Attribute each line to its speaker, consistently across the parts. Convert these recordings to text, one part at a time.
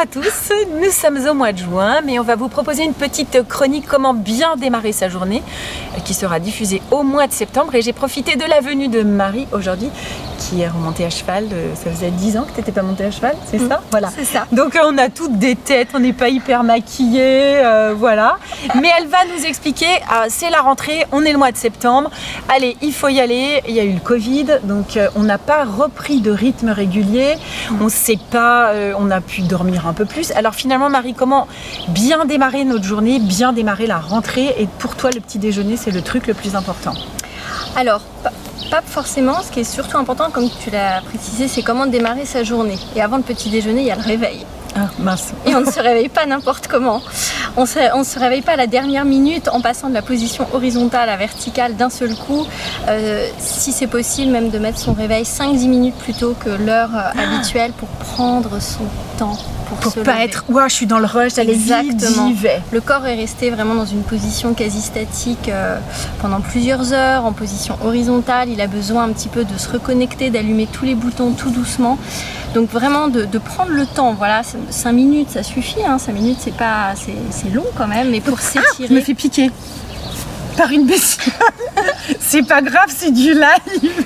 Speaker 1: à tous, nous sommes au mois de juin, mais on va vous proposer une petite chronique comment bien démarrer sa journée qui sera diffusée au mois de septembre. Et j'ai profité de la venue de Marie aujourd'hui qui est remontée à cheval. Ça faisait 10 ans que tu n'étais pas montée à cheval, c'est ça? Voilà.
Speaker 2: C'est ça.
Speaker 1: Donc on a toutes des têtes, on n'est pas hyper maquillés, voilà. Mais elle va nous expliquer, c'est la rentrée, on est le mois de septembre, allez, il faut y aller. Il y a eu le Covid, donc on n'a pas repris de rythme régulier, on ne sait pas, on a pu dormir un peu plus. Alors finalement Marie, comment bien démarrer notre journée, bien démarrer la rentrée? Et pour toi le petit déjeuner c'est le truc le plus important?
Speaker 2: Alors, pas forcément, ce qui est surtout important, comme tu l'as précisé, c'est comment démarrer sa journée. Et avant le petit déjeuner, il y a le réveil.
Speaker 1: Ah mince.
Speaker 2: Et on ne se réveille pas n'importe comment. On ne se réveille pas à la dernière minute en passant de la position horizontale à verticale d'un seul coup. Si c'est possible, même de mettre son réveil 5-10 minutes plus tôt que l'heure habituelle pour prendre son temps.
Speaker 1: Pour pas lever. Être, ouais, je suis dans le rush, allez vite, j'y vais.
Speaker 2: Le corps est resté vraiment dans une position quasi statique pendant plusieurs heures, en position horizontale. Il a besoin un petit peu de se reconnecter, d'allumer tous les boutons tout doucement. Donc vraiment de prendre le temps, voilà, 5 minutes ça suffit, hein. 5 minutes c'est long quand même, mais pour s'étirer.
Speaker 1: Je me fais piquer par une bestiole. C'est pas grave, c'est du live.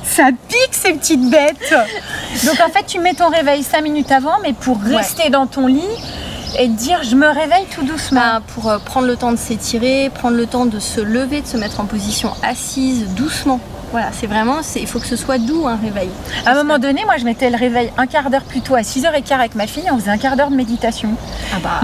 Speaker 1: Ça pique ces petites bêtes. Donc en fait tu mets ton réveil 5 minutes avant, mais pour rester dans ton lit et te dire je me réveille tout doucement.
Speaker 2: Pour prendre le temps de s'étirer, prendre le temps de se lever, de se mettre en position assise doucement. Voilà, c'est vraiment, il faut que ce soit doux un réveil.
Speaker 1: À un moment donné, moi je mettais le réveil un quart d'heure plus tôt à 6h15 avec ma fille, on faisait un quart d'heure de méditation.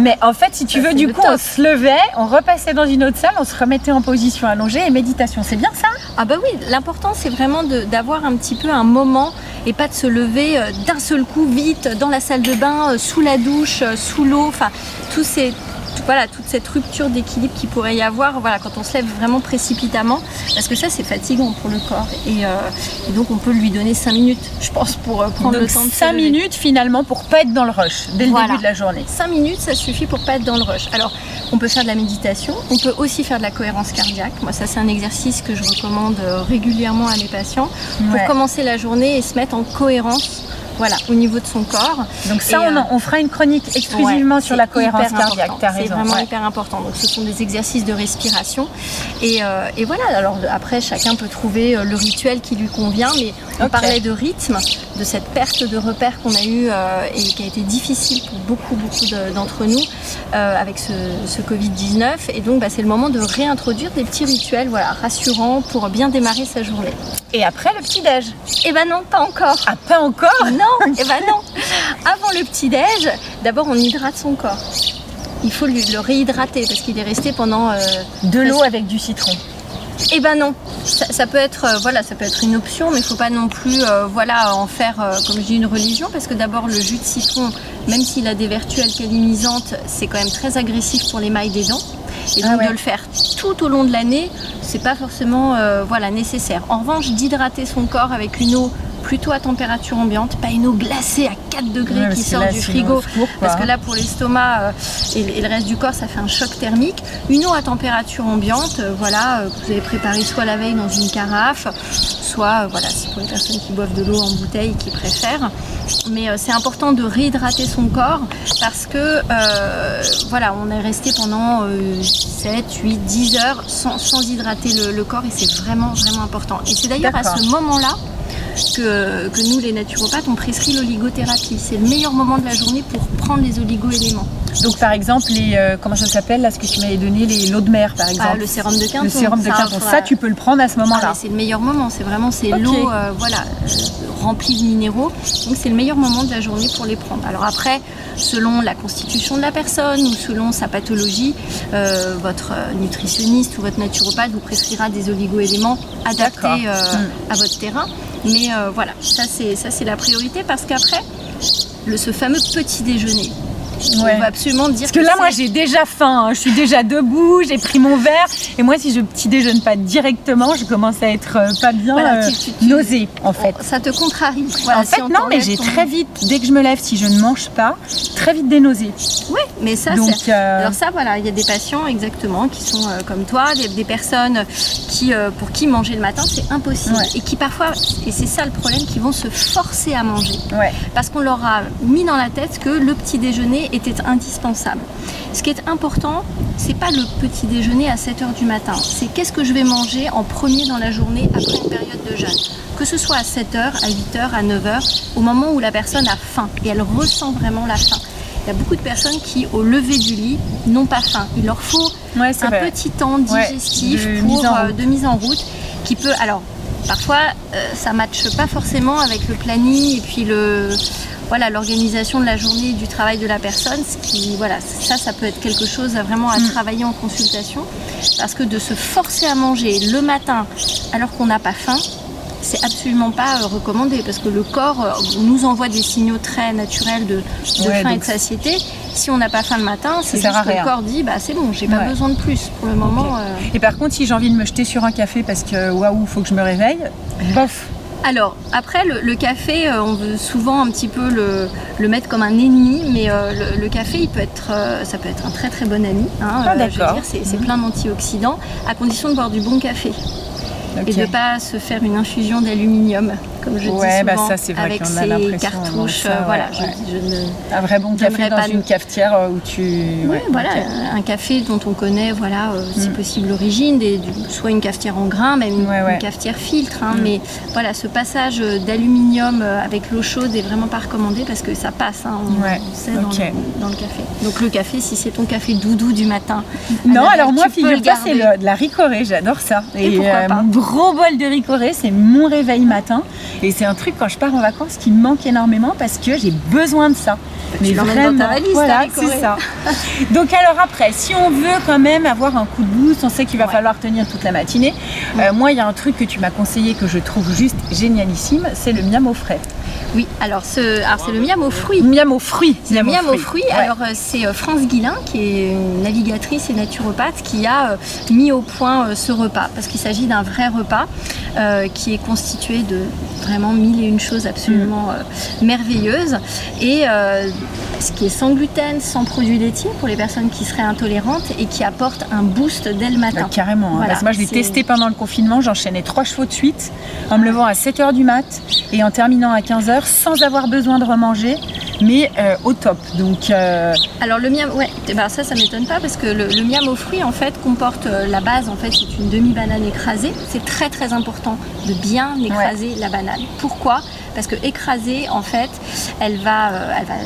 Speaker 1: Mais en fait, si tu veux, du coup, on se levait, on repassait dans une autre salle, on se remettait en position allongée et méditation. C'est bien ça?
Speaker 2: Ah bah oui, l'important c'est vraiment d'avoir un petit peu un moment et pas de se lever d'un seul coup vite dans la salle de bain, sous la douche, sous l'eau, enfin toute cette rupture d'équilibre qu'il pourrait y avoir quand on se lève vraiment précipitamment, parce que ça c'est fatigant pour le corps et donc on peut lui donner 5 minutes je pense pour prendre
Speaker 1: donc
Speaker 2: le temps de
Speaker 1: 5 minutes finalement pour pas être dans le rush dès le début de la journée.
Speaker 2: 5 minutes ça suffit pour pas être dans le rush. Alors on peut faire de la méditation, on peut aussi faire de la cohérence cardiaque. Moi ça c'est un exercice que je recommande régulièrement à mes patients pour commencer la journée et se mettre en cohérence. Voilà, au niveau de son corps.
Speaker 1: Donc ça, on fera une chronique exclusivement sur la cohérence cardiaque.
Speaker 2: C'est vraiment hyper important. Donc ce sont des exercices de respiration. Et voilà, alors après, chacun peut trouver le rituel qui lui convient. Mais on parlait de rythme, de cette perte de repères qu'on a eue et qui a été difficile pour beaucoup d'entre nous avec ce Covid-19. Et donc, c'est le moment de réintroduire des petits rituels rassurants pour bien démarrer sa journée.
Speaker 1: Et après le petit-déj?
Speaker 2: Eh ben non, pas encore.
Speaker 1: Ah, pas encore?
Speaker 2: Non, eh ben non. Avant le petit-déj, d'abord on hydrate son corps. Il faut le réhydrater parce qu'il est resté pendant...
Speaker 1: de l'eau avec du citron.
Speaker 2: Eh ben non, ça peut être ça peut être une option, mais il ne faut pas non plus en faire comme je dis une religion, parce que d'abord le jus de citron, même s'il a des vertus alcalinisantes, c'est quand même très agressif pour l'émail des dents. Et donc de le faire tout au long de l'année, c'est pas forcément nécessaire. En revanche, d'hydrater son corps avec une eau plutôt à température ambiante, pas une eau glacée à 4 degrés qui sort du frigo, parce que là pour l'estomac et le reste du corps ça fait un choc thermique. Une eau à température ambiante, que vous avez préparée soit la veille dans une carafe, soit si pour les personnes qui boivent de l'eau en bouteille qui préfèrent. Mais c'est important de réhydrater son corps parce que on est resté pendant 7, 8, 10 heures sans hydrater le corps, et c'est vraiment important. Et c'est d'ailleurs à ce moment-là que nous les naturopathes on prescrit l'oligothérapie. C'est le meilleur moment de la journée pour prendre les oligo-éléments.
Speaker 1: Donc par exemple comment ça s'appelle là, ce que tu m'avais donné, l'eau de mer par exemple?
Speaker 2: Le sérum de Quinton.
Speaker 1: Le sérum de Quinton, ça tu peux le prendre à ce moment-là.
Speaker 2: C'est le meilleur moment, c'est l'eau remplie de minéraux, donc c'est le meilleur moment de la journée pour les prendre. Alors après, selon la constitution de la personne ou selon sa pathologie, votre nutritionniste ou votre naturopathe vous prescrira des oligo-éléments adaptés à votre terrain. Mais ça c'est la priorité, parce qu'après, ce fameux petit déjeuner, on va absolument dire
Speaker 1: parce que là moi j'ai déjà faim, je suis déjà debout, j'ai pris mon verre, et moi si je petit déjeune pas directement, je commence à être pas bien nausée en fait.
Speaker 2: Ça te contrarie.
Speaker 1: En fait non, mais j'ai très vite, dès que je me lève, si je ne mange pas, très vite des nausées.
Speaker 2: Oui, mais ça,
Speaker 1: Donc,
Speaker 2: alors ça, voilà, il y a des patients exactement qui sont comme toi, des personnes pour qui manger le matin c'est impossible et qui parfois, et c'est ça le problème, qui vont se forcer à manger parce qu'on leur a mis dans la tête que le petit déjeuner était indispensable. Ce qui est important, c'est pas le petit déjeuner à 7h du matin, c'est qu'est-ce que je vais manger en premier dans la journée après une période de jeûne. Que ce soit à 7h, à 8h, à 9h, au moment où la personne a faim et elle ressent vraiment la faim. Il y a beaucoup de personnes qui, au lever du lit, n'ont pas faim. Il leur faut un petit temps digestif de mise en route qui peut... Alors, parfois, ça ne matche pas forcément avec le planning et puis l'organisation de la journée et du travail de la personne. Ça peut être quelque chose vraiment à travailler en consultation. Parce que de se forcer à manger le matin alors qu'on n'a pas faim, c'est absolument pas recommandé parce que le corps nous envoie des signaux très naturels de faim et de satiété. Si on n'a pas faim le matin, c'est juste que le corps dit c'est bon, j'ai pas besoin de plus pour le moment.
Speaker 1: Et par contre, si j'ai envie de me jeter sur un café parce que waouh, faut que je me réveille, bof.
Speaker 2: Alors après le café, on veut souvent un petit peu le mettre comme un ennemi, mais le café ça peut être un très très bon ami. Je veux dire, c'est plein d'antioxydants à condition de boire du bon café. Et de ne pas se faire une infusion d'aluminium, comme je dis souvent,
Speaker 1: ça, c'est vrai
Speaker 2: avec
Speaker 1: qu'on a
Speaker 2: ces cartouches.
Speaker 1: Un vrai bon café dans une cafetière où tu...
Speaker 2: un café dont on connaît, si possible, l'origine, soit une cafetière en grains, même une cafetière filtre. Mais voilà, ce passage d'aluminium avec l'eau chaude est vraiment pas recommandé parce que ça passe, on sait, dans le café. Donc le café, si c'est ton café doudou du matin...
Speaker 1: Non, alors moi, figure-toi, c'est de la ricorée, j'adore ça.
Speaker 2: Et pourquoi pas.
Speaker 1: Gros bol de ricorée, c'est mon réveil matin et c'est un truc quand je pars en vacances qui me manque énormément parce que j'ai besoin de ça.
Speaker 2: Mais vraiment, dans ta valise,
Speaker 1: c'est ça. Donc alors après, si on veut quand même avoir un coup de boost, on sait qu'il va falloir tenir toute la matinée. Moi, il y a un truc que tu m'as conseillé que je trouve juste génialissime, c'est le miam au frais.
Speaker 2: Oui, alors c'est le miam aux fruits.
Speaker 1: Miam aux fruits.
Speaker 2: C'est le miam aux fruits. Alors c'est France Guillain, qui est une navigatrice et naturopathe, qui a mis au point ce repas. Parce qu'il s'agit d'un vrai repas qui est constitué de vraiment 1001 choses absolument merveilleuses. Et ce qui est sans gluten, sans produits laitiers pour les personnes qui seraient intolérantes et qui apporte un boost dès le matin.
Speaker 1: Carrément. Voilà, parce que moi, je l'ai testé pendant le confinement. J'enchaînais 3 chevaux de suite en me levant à 7h du mat et en terminant à 15h sans avoir besoin de remanger, mais au top. Donc,
Speaker 2: alors le miam, ça m'étonne pas parce que le miam aux fruits en fait comporte la base, en fait c'est une demi-banane écrasée. C'est très très important de bien écraser la banane. Pourquoi ? Parce que écrasée, en fait, elle va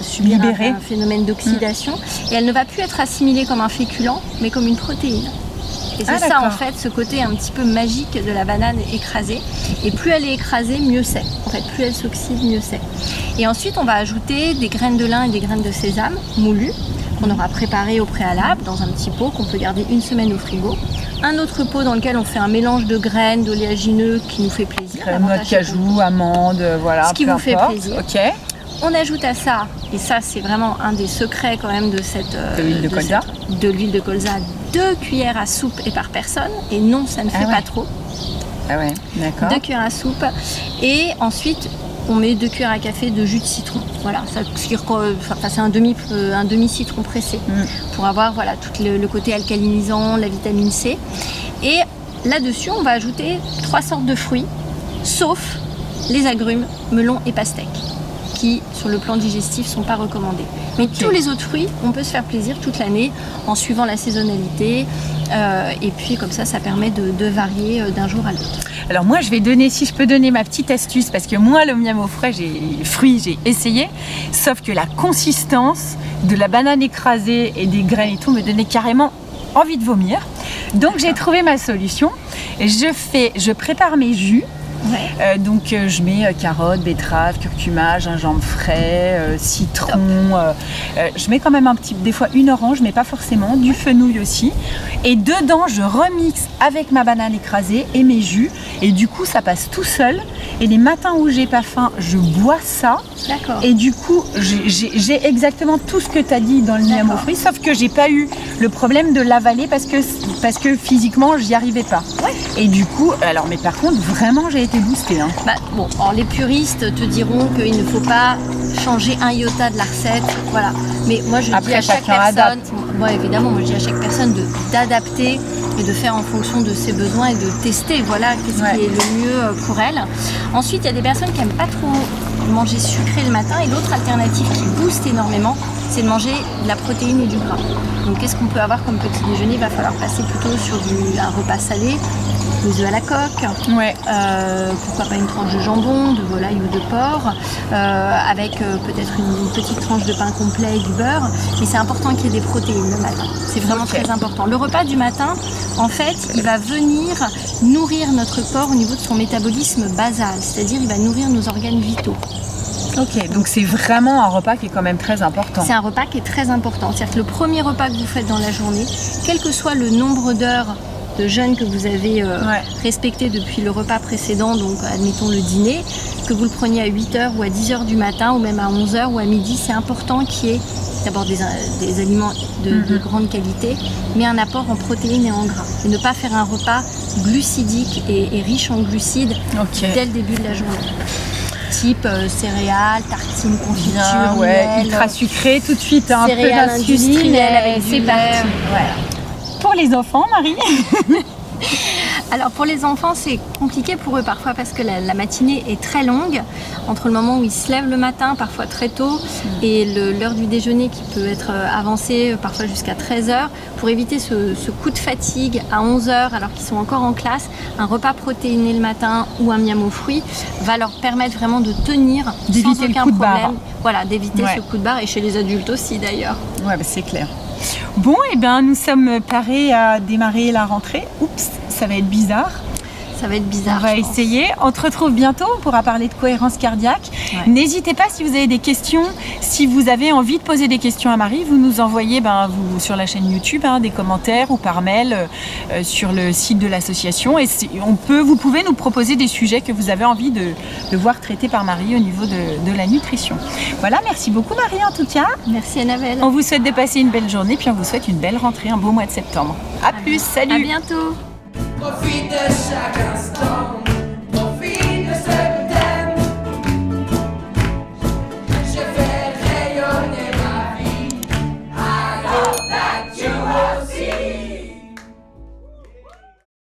Speaker 2: subir un phénomène d'oxydation et elle ne va plus être assimilée comme un féculent, mais comme une protéine. Et c'est ça en fait, ce côté un petit peu magique de la banane écrasée. Et plus elle est écrasée, mieux c'est. En fait, plus elle s'oxyde, mieux c'est. Et ensuite, on va ajouter des graines de lin et des graines de sésame moulues qu'on aura préparées au préalable dans un petit pot qu'on peut garder 1 semaine au frigo. Un autre pot dans lequel on fait un mélange de graines, d'oléagineux qui nous fait plaisir.
Speaker 1: Noix de cajou, amandes, voilà.
Speaker 2: Ce qui vous fait plaisir.
Speaker 1: Ok.
Speaker 2: On ajoute à ça, et ça c'est vraiment un des secrets quand même de l'huile de colza, 2 cuillères à soupe et par personne, et non, ça ne fait pas trop.
Speaker 1: Ah ouais, d'accord.
Speaker 2: 2 cuillères à soupe, et ensuite on met 2 cuillères à café de jus de citron. Voilà, c'est un demi-citron pressé pour avoir tout le côté alcalinisant, la vitamine C. Et là-dessus, on va ajouter 3 sortes de fruits, sauf les agrumes, melons et pastèques, qui, sur le plan digestif, ne sont pas recommandés. Mais tous les autres fruits, on peut se faire plaisir toute l'année en suivant la saisonnalité. Et puis, comme ça permet de varier d'un jour à l'autre.
Speaker 1: Alors moi, si je peux donner ma petite astuce, parce que moi, le miam aux fruits, j'ai essayé, sauf que la consistance de la banane écrasée et des graines et tout me donnait carrément envie de vomir. Donc, j'ai trouvé ma solution. Je prépare mes jus. Donc je mets carottes, betteraves, curcuma, gingembre frais, citron, je mets quand même des fois une orange, mais pas forcément, du fenouil aussi, et dedans je remixe avec ma banane écrasée et mes jus, et du coup ça passe tout seul, et les matins où j'ai pas faim, je bois ça.
Speaker 2: D'accord.
Speaker 1: Et du coup j'ai exactement tout ce que tu as dit dans le miam aux fruits, sauf que j'ai pas eu le problème de l'avaler parce que physiquement j'y arrivais pas. Et du coup, mais par contre vraiment j'ai été boostée.
Speaker 2: Alors les puristes te diront qu'il ne faut pas changer un iota de la recette, voilà. Mais moi je dis
Speaker 1: Après,
Speaker 2: à chaque
Speaker 1: chacun
Speaker 2: personne,
Speaker 1: adapte.
Speaker 2: évidemment, moi je dis à chaque personne d'adapter et de faire en fonction de ses besoins et de tester, voilà, qu'est-ce qui est le mieux pour elle. Ensuite, il y a des personnes qui n'aiment pas trop manger sucré le matin, et l'autre alternative qui booste énormément, c'est de manger de la protéine et du gras. Donc qu'est-ce qu'on peut avoir comme petit déjeuner? Il va falloir passer plutôt sur un repas salé, des œufs à la coque, pourquoi pas une tranche de jambon, de volaille ou de porc, avec peut-être une petite tranche de pain complet et du beurre. Mais c'est important qu'il y ait des protéines le matin. C'est vraiment très important. Le repas du matin, en fait, il va venir nourrir notre corps au niveau de son métabolisme basal, c'est-à-dire il va nourrir nos organes vitaux.
Speaker 1: Ok, donc c'est vraiment un repas qui est quand même très important.
Speaker 2: C'est un repas qui est très important. C'est-à-dire que le premier repas que vous faites dans la journée, quel que soit le nombre d'heures de jeûne que vous avez respecté depuis le repas précédent, donc admettons le dîner, que vous le preniez à 8h ou à 10h du matin ou même à 11h ou à midi, c'est important qu'il y ait d'abord des aliments de grande qualité, mais un apport en protéines et en gras. Et ne pas faire un repas glucidique et riche en glucides dès le début de la journée. Type céréales, tartines, confitures, miel,
Speaker 1: ultra sucré tout de suite, un peu
Speaker 2: céréales industrielles avec
Speaker 1: c'est
Speaker 2: du
Speaker 1: parti.
Speaker 2: lait.
Speaker 1: Pour les enfants, Marie?
Speaker 2: Alors pour les enfants, c'est compliqué pour eux parfois parce que la matinée est très longue, entre le moment où ils se lèvent le matin, parfois très tôt, et l'heure du déjeuner qui peut être avancée parfois jusqu'à 13h. Pour éviter ce coup de fatigue à 11h alors qu'ils sont encore en classe, un repas protéiné le matin ou un miam aux fruits va leur permettre vraiment de tenir sans aucun problème. Voilà, d'éviter ce coup de barre, et chez les adultes aussi d'ailleurs.
Speaker 1: Ouais, c'est clair. Bon, et bien nous sommes parés à démarrer la rentrée. Oups, ça va être bizarre.
Speaker 2: Ça va être bizarre.
Speaker 1: On va essayer. On te retrouve bientôt. On pourra parler de cohérence cardiaque. N'hésitez pas, si vous avez des questions, si vous avez envie de poser des questions à Marie, vous nous envoyez vous, sur la chaîne YouTube des commentaires ou par mail sur le site de l'association. Et vous pouvez nous proposer des sujets que vous avez envie de voir traités par Marie au niveau de la nutrition. Voilà, merci beaucoup Marie en tout cas.
Speaker 2: Merci Annabelle.
Speaker 1: On vous souhaite de passer une belle journée, puis on vous souhaite une belle rentrée, un beau mois de septembre. À plus, salut.
Speaker 2: À bientôt.
Speaker 3: Profite de chaque instant.